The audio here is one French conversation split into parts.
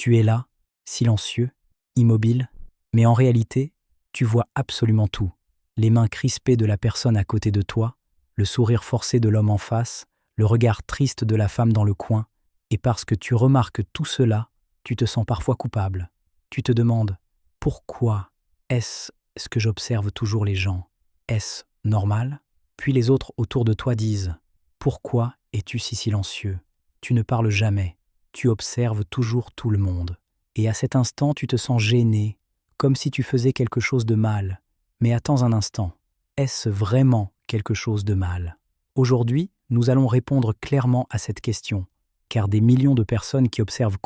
Tu es là, silencieux, immobile, mais en réalité, tu vois absolument tout. Les mains crispées de la personne à côté de toi, le sourire forcé de l'homme en face, le regard triste de la femme dans le coin, et parce que tu remarques tout cela, tu te sens parfois coupable. Tu te demandes « Pourquoi est-ce que j'observe toujours les gens? Est-ce normal ?» Puis les autres autour de toi disent « Pourquoi es-tu si silencieux? Tu ne parles jamais, tu observes toujours tout le monde. » Et à cet instant, tu te sens gêné, comme si tu faisais quelque chose de mal. Mais attends un instant, est-ce vraiment quelque chose de mal? Aujourd'hui, nous allons répondre clairement à cette question, car des millions de personnes qui observent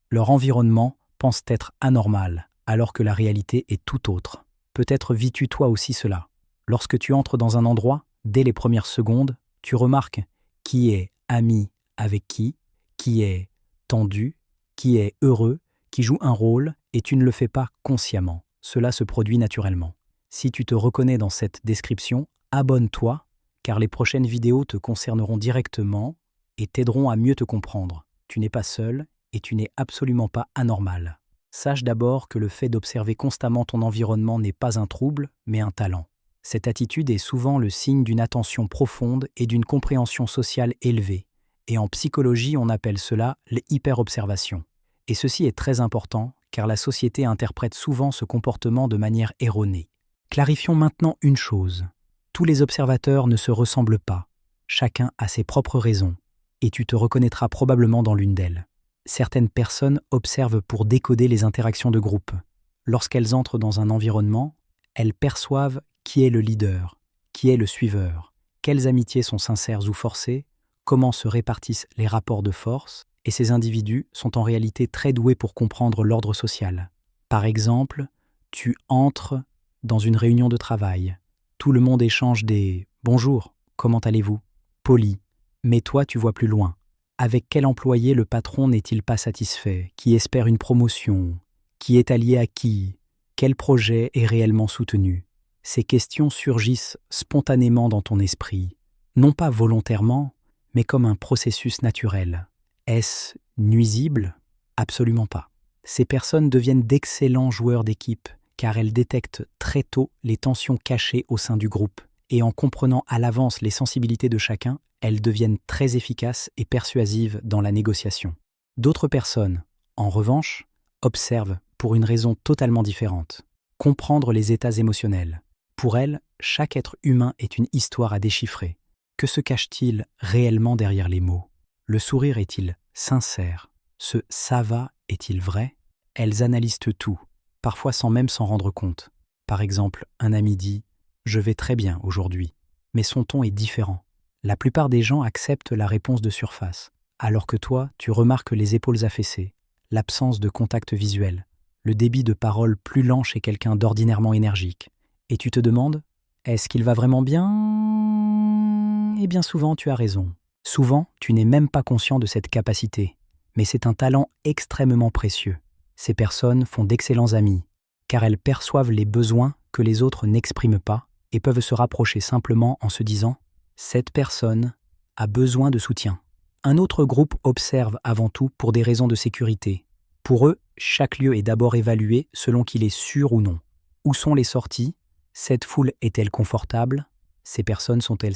leur environnement pensent être anormal, alors que la réalité est tout autre. Peut-être vis-tu toi aussi cela. Lorsque tu entres dans un endroit, dès les premières secondes, tu remarques qui est ami avec qui est tendu, qui est heureux, qui joue un rôle, et tu ne le fais pas consciemment. Cela se produit naturellement. Si tu te reconnais dans cette description, abonne-toi, car les prochaines vidéos te concerneront directement et t'aideront à mieux te comprendre. Tu n'es pas seul et tu n'es absolument pas anormal. Sache d'abord que le fait d'observer constamment ton environnement n'est pas un trouble, mais un talent. Cette attitude est souvent le signe d'une attention profonde et d'une compréhension sociale élevée. Et en psychologie, on appelle cela l'hyperobservation. Et ceci est très important, car la société interprète souvent ce comportement de manière erronée. Clarifions maintenant une chose. Tous les observateurs ne se ressemblent pas. Chacun a ses propres raisons, et tu te reconnaîtras probablement dans l'une d'elles. Certaines personnes observent pour décoder les interactions de groupe. Lorsqu'elles entrent dans un environnement, elles perçoivent qui est le leader, qui est le suiveur, quelles amitiés sont sincères ou forcées, comment se répartissent les rapports de force, et ces individus sont en réalité très doués pour comprendre l'ordre social. Par exemple, tu entres dans une réunion de travail. Tout le monde échange des « Bonjour, comment allez-vous ?» Poli. Mais toi, tu vois plus loin. Avec quel employé le patron n'est-il pas satisfait? Qui espère une promotion? Qui est allié à qui? Quel projet est réellement soutenu? Ces questions surgissent spontanément dans ton esprit, non pas volontairement, mais comme un processus naturel. Est-ce nuisible? Absolument pas. Ces personnes deviennent d'excellents joueurs d'équipe, car elles détectent très tôt les tensions cachées au sein du groupe, et en comprenant à l'avance les sensibilités de chacun, elles deviennent très efficaces et persuasives dans la négociation. D'autres personnes, en revanche, observent pour une raison totalement différente. Comprendre les états émotionnels. Pour elles, chaque être humain est une histoire à déchiffrer. Que se cache-t-il réellement derrière les mots? Le sourire est-il sincère? Ce « ça va » est-il vrai? Elles analysent tout, parfois sans même s'en rendre compte. Par exemple, un ami dit « Je vais très bien aujourd'hui », mais son ton est différent. La plupart des gens acceptent la réponse de surface, alors que toi, tu remarques les épaules affaissées, l'absence de contact visuel, le débit de parole plus lent chez quelqu'un d'ordinairement énergique. Et tu te demandes « Est-ce qu'il va vraiment bien ?» Et bien souvent, tu as raison. Souvent, tu n'es même pas conscient de cette capacité, mais c'est un talent extrêmement précieux. Ces personnes font d'excellents amis, car elles perçoivent les besoins que les autres n'expriment pas et peuvent se rapprocher simplement en se disant « Cette personne a besoin de soutien ». Un autre groupe observe avant tout pour des raisons de sécurité. Pour eux, chaque lieu est d'abord évalué selon qu'il est sûr ou non. Où sont les sorties? Cette foule est-elle confortable? Ces personnes sont-elles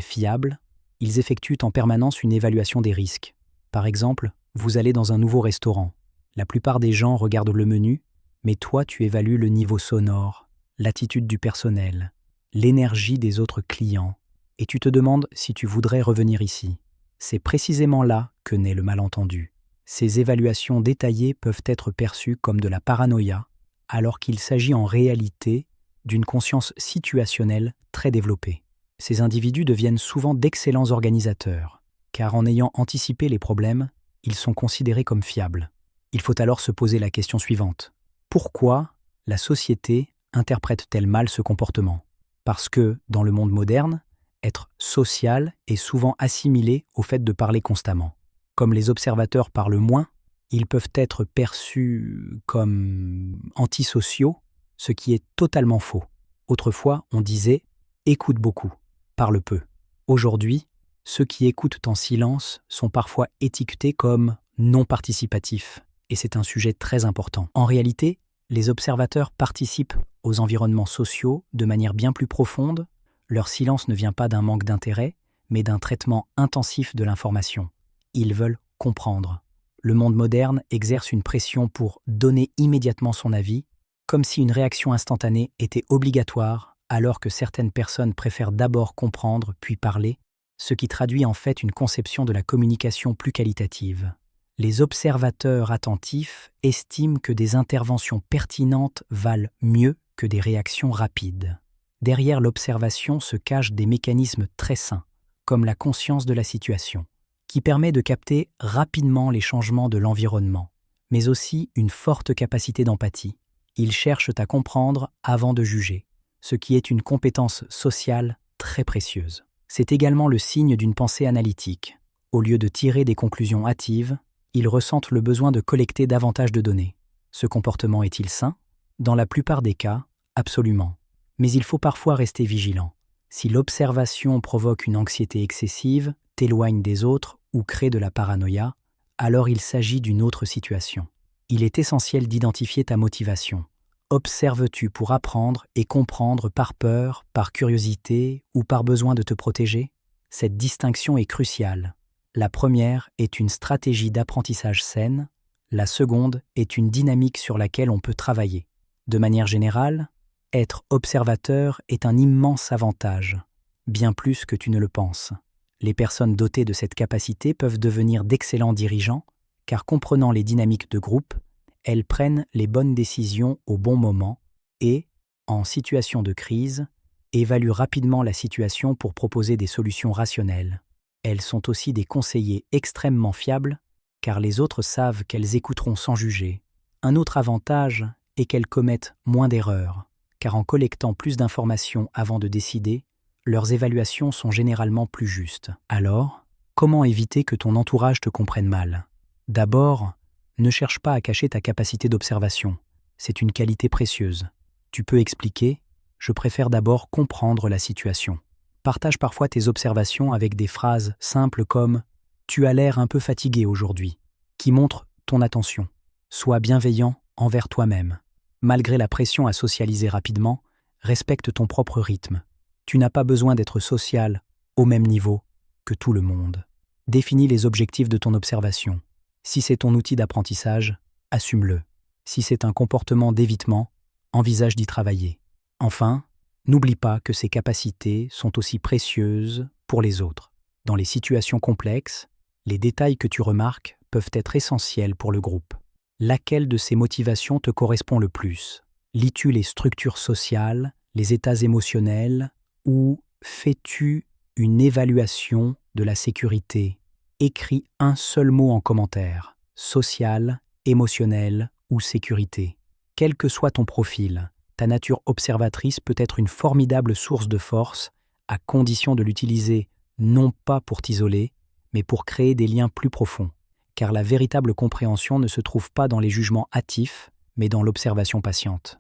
fiables? Ils effectuent en permanence une évaluation des risques. Par exemple, vous allez dans un nouveau restaurant. La plupart des gens regardent le menu, mais toi tu évalues le niveau sonore, l'attitude du personnel, l'énergie des autres clients, et tu te demandes si tu voudrais revenir ici. C'est précisément là que naît le malentendu. Ces évaluations détaillées peuvent être perçues comme de la paranoïa, alors qu'il s'agit en réalité d'une conscience situationnelle très développée. Ces individus deviennent souvent d'excellents organisateurs, car en ayant anticipé les problèmes, ils sont considérés comme fiables. Il faut alors se poser la question suivante. Pourquoi la société interprète-t-elle mal ce comportement? Parce que, dans le monde moderne, être social est souvent assimilé au fait de parler constamment. Comme les observateurs parlent moins, ils peuvent être perçus comme antisociaux, ce qui est totalement faux. Autrefois, on disait « écoute beaucoup, parle peu ». Aujourd'hui, Ceux qui écoutent en silence sont parfois étiquetés comme non participatifs, et c'est un sujet très important. En réalité, les observateurs participent aux environnements sociaux de manière bien plus profonde. Leur silence ne vient pas d'un manque d'intérêt, mais d'un traitement intensif de l'information. Ils veulent comprendre. Le monde moderne exerce une pression pour donner immédiatement son avis, comme si une réaction instantanée était obligatoire, alors que certaines personnes préfèrent d'abord comprendre puis parler, ce qui traduit en fait une conception de la communication plus qualitative. Les observateurs attentifs estiment que des interventions pertinentes valent mieux que des réactions rapides. Derrière l'observation se cachent des mécanismes très sains, comme la conscience de la situation, qui permet de capter rapidement les changements de l'environnement, mais aussi une forte capacité d'empathie. Ils cherchent à comprendre avant de juger, ce qui est une compétence sociale très précieuse. C'est également le signe d'une pensée analytique. Au lieu de tirer des conclusions hâtives, ils ressentent le besoin de collecter davantage de données. Ce comportement est-il sain? Dans la plupart des cas, absolument. Mais il faut parfois rester vigilant. Si l'observation provoque une anxiété excessive, t'éloigne des autres ou crée de la paranoïa, alors il s'agit d'une autre situation. Il est essentiel d'identifier ta motivation. Observes-tu pour apprendre et comprendre par peur, par curiosité ou par besoin de te protéger? Cette distinction est cruciale. La première est une stratégie d'apprentissage saine, la seconde est une dynamique sur laquelle on peut travailler. De manière générale, être observateur est un immense avantage, bien plus que tu ne le penses. Les personnes dotées de cette capacité peuvent devenir d'excellents dirigeants, car comprenant les dynamiques de groupe, elles prennent les bonnes décisions au bon moment et, en situation de crise, évaluent rapidement la situation pour proposer des solutions rationnelles. Elles sont aussi des conseillers extrêmement fiables, car les autres savent qu'elles écouteront sans juger. Un autre avantage est qu'elles commettent moins d'erreurs, car en collectant plus d'informations avant de décider, leurs évaluations sont généralement plus justes. Alors, comment éviter que ton entourage te comprenne mal? D'abord, ne cherche pas à cacher ta capacité d'observation. C'est une qualité précieuse. Tu peux expliquer « Je préfère d'abord comprendre la situation ». Partage parfois tes observations avec des phrases simples comme « Tu as l'air un peu fatigué aujourd'hui », qui montrent ton attention. Sois bienveillant envers toi-même. Malgré la pression à socialiser rapidement, respecte ton propre rythme. Tu n'as pas besoin d'être social au même niveau que tout le monde. Définis les objectifs de ton observation. Si c'est ton outil d'apprentissage, assume-le. Si c'est un comportement d'évitement, envisage d'y travailler. Enfin, n'oublie pas que ces capacités sont aussi précieuses pour les autres. Dans les situations complexes, les détails que tu remarques peuvent être essentiels pour le groupe. Laquelle de ces motivations te correspond le plus? Lis-tu les structures sociales, les états émotionnels ou fais-tu une évaluation de la sécurité? Écris un seul mot en commentaire, social, émotionnel ou sécurité. Quel que soit ton profil, ta nature observatrice peut être une formidable source de force, à condition de l'utiliser non pas pour t'isoler, mais pour créer des liens plus profonds. Car la véritable compréhension ne se trouve pas dans les jugements hâtifs, mais dans l'observation patiente.